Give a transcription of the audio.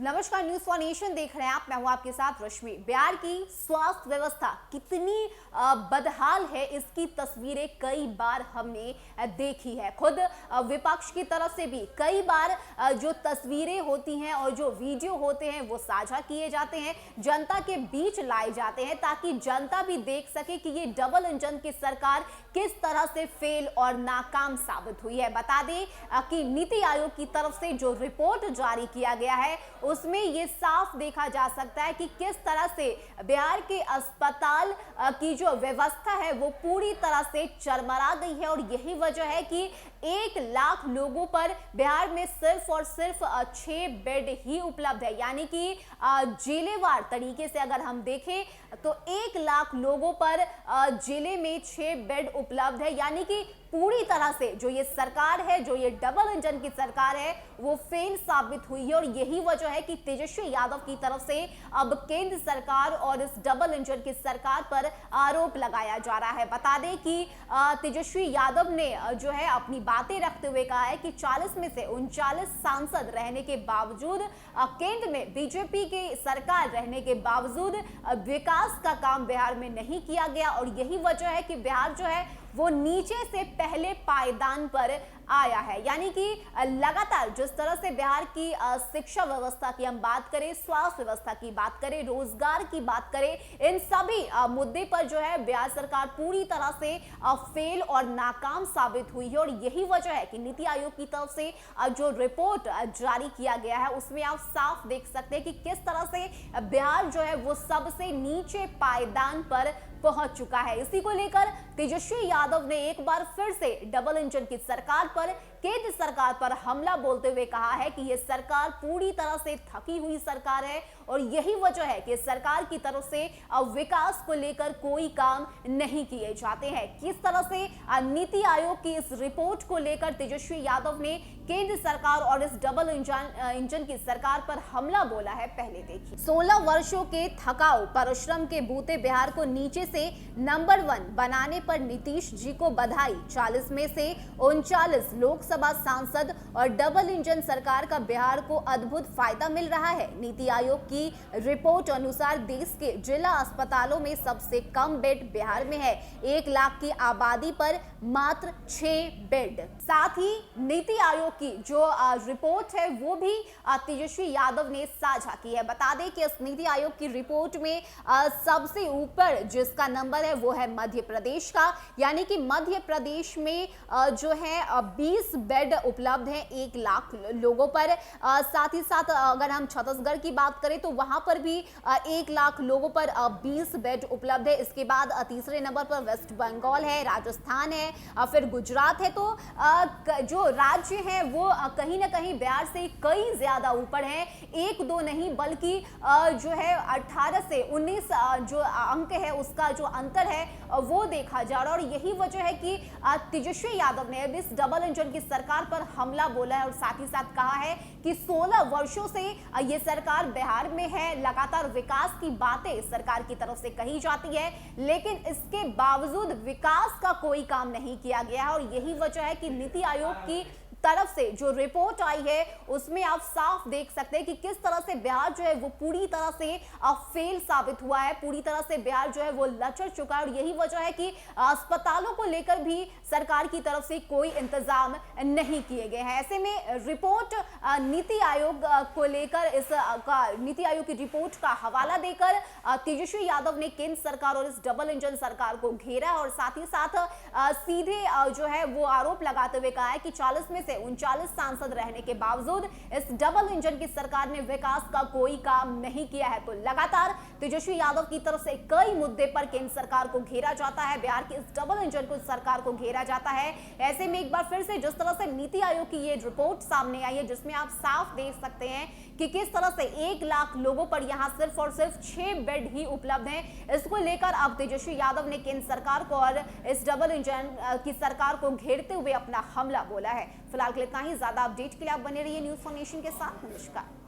नमस्कार, news for nation देख रहे हैं आप। मैं हूं आपके साथ रश्मि। बिहार की स्वास्थ्य व्यवस्था कितनी बदहाल है, इसकी तस्वीरें कई बार हमने देखी है। खुद विपक्ष की तरफ से भी कई बार जो तस्वीरें होती हैं और जो वीडियो होते हैं वो साझा किए जाते हैं, जनता के बीच लाए जाते हैं ताकि जनता भी देख सके कि ये डबल इंजन की सरकार किस तरह से फेल और नाकाम साबित हुई है। बता दें कि नीति आयोग की तरफ से जो रिपोर्ट जारी किया गया है उसमें ये साफ देखा जा सकता है कि किस तरह से बिहार के अस्पताल की जो व्यवस्था है वो पूरी तरह से चरमरा गई है। और यही वजह है कि 1 लाख लोगों पर बिहार में सिर्फ और सिर्फ 6 बेड ही उपलब्ध है। यानी कि जिलेवार तरीके से अगर हम देखें तो 1 लाख लोगों पर जिले में 6 बेड उपलब्ध है। यानी कि पूरी तरह से जो ये सरकार है, जो ये डबल इंजन की सरकार है, वो फेल साबित हुई है। और यही वजह है कि तेजस्वी यादव की तरफ से अब केंद्र सरकार और इस डबल इंजन की सरकार पर आरोप लगाया जा रहा है। बता दें कि तेजस्वी यादव ने जो है अपनी बातें रखते हुए कहा है कि 40 में से 39 सांसद रहने के बावजूद, केंद्र में बीजेपी की सरकार रहने के बावजूद विकास का काम बिहार में नहीं किया गया। और यही वजह है कि बिहार जो है वो नीचे से पहले पायदान पर आया है। यानी कि लगातार जिस तरह से बिहार की शिक्षा व्यवस्था की हम बात करें, स्वास्थ्य व्यवस्था की बात करें, रोजगार की बात करें, इन सभी मुद्दे पर जो है बिहार सरकार पूरी तरह से फेल और नाकाम साबित हुई है। और यही वजह है कि नीति आयोग की तरफ से जो रिपोर्ट जारी किया गया है उसमें आप साफ देख सकते हैं कि किस तरह से बिहार जो है वो सबसे नीचे पायदान पर पहुंच चुका है। इसी को लेकर तेजस्वी यादव ने एक बार फिर से डबल इंजन की सरकार पर, केंद्र सरकार पर हमला बोलते हुए कहा है कि यह सरकार पूरी तरह से थकी हुई सरकार है। और यही वजह है कि सरकार की तरफ से विकास को लेकर कोई काम नहीं किए जाते हैं। किस तरह से नीति आयोग की इस रिपोर्ट को लेकर तेजस्वी यादव ने केंद्र सरकार और इस डबल इंजन की सरकार पर हमला बोला है, पहले देखिए। 16 वर्षों के थकाऊ परिश्रम के बूते बिहार को नीचे से नंबर 1 बनाने पर नीतीश जी को बधाई। 40 में से 39 लोकसभा सांसद और डबल इंजन सरकार का बिहार को अद्भुत फायदा मिल रहा है। नीति आयोग की रिपोर्ट अनुसार देश के जिला अस्पतालों में सबसे कम बेड बिहार में है। 1 लाख की आबादी पर मात्र 6 बेड। साथ ही नीति आयोग की जो रिपोर्ट है वो भी तेजस्वी यादव ने साझा की है। बता दें कि इस नीति आयोग की रिपोर्ट में सबसे ऊपर जिसका नंबर है वो है मध्य प्रदेश का। यानी कि मध्य प्रदेश में जो है 20 बेड उपलब्ध है 1 लाख लोगों पर। साथ ही साथ अगर हम छत्तीसगढ़ की बात करें तो वहां पर भी 1 लाख लोगों पर 20 बेड उपलब्ध है। इसके बाद तीसरे नंबर पर वेस्ट बंगाल है, राजस्थान है, फिर गुजरात है। तो जो राज्य है वो कहीं ना कहीं बिहार से कई ज्यादा ऊपर है। 1-2 नहीं बल्कि जो है 18 से 19 जो अंक है उसका जो अंतर है वो देखा जा रहा है। और यही वजह है कि तेजस्वी यादव ने अब इस डबल इंजन की सरकार पर हमला बोला है और साथ ही साथ कहा है कि 16 वर्षों से ये सरकार बिहार में है, लगातार विकास की बातें सरकार की तरफ से कही जाती है, लेकिन इसके बावजूद विकास का कोई काम नहीं किया गया है। और यही वजह है कि नीति आयोग की तरफ से जो रिपोर्ट आई है उसमें आप साफ देख सकते हैं कि किस तरह से बिहार जो है वो पूरी तरह से फेल साबित हुआ है। पूरी तरह से बिहार जो है वो लचर चुका है। और यही वजह है कि अस्पतालों को लेकर भी सरकार की तरफ से कोई इंतजाम नहीं किए गए हैं। ऐसे में रिपोर्ट नीति आयोग को लेकर नीति आयोग की रिपोर्ट का हवाला देकर तेजस्वी यादव ने केंद्र सरकार और इस डबल इंजन सरकार को घेरा और साथ ही साथ सीधे जो है वो आरोप लगाते हुए कहा है कि 40 में से 39 सांसद रहने के बावजूद इस डबल इंजन की सरकार ने विकास का कोई काम नहीं किया है। तो लगातार तेजस्वी यादव की तरफ से कई मुद्दे पर केंद्र सरकार को घेरा जाता है, बिहार की इस डबल इंजन को सरकार को घेरा जाता है। ऐसे में एक बार फिर से जिस तरह से नीति आयोग की ये रिपोर्ट सामने आई है जिसमें आप साफ देख सकते हैं कि किस तरह से 1 लाख लोगों पर यहां सिर्फ और सिर्फ 6 बेड ही उपलब्ध हैं। इसको लेकर अब तेजस्वी यादव ने केंद्र सरकार को और इस डबल इंजन की सरकार को घेरते हुए अपना हमला बोला है। फिलहाल के लिए इतना ही। ज्यादा अपडेट के लिए आप बने रहिए न्यूज फॉर नेशन के साथ। नमस्कार।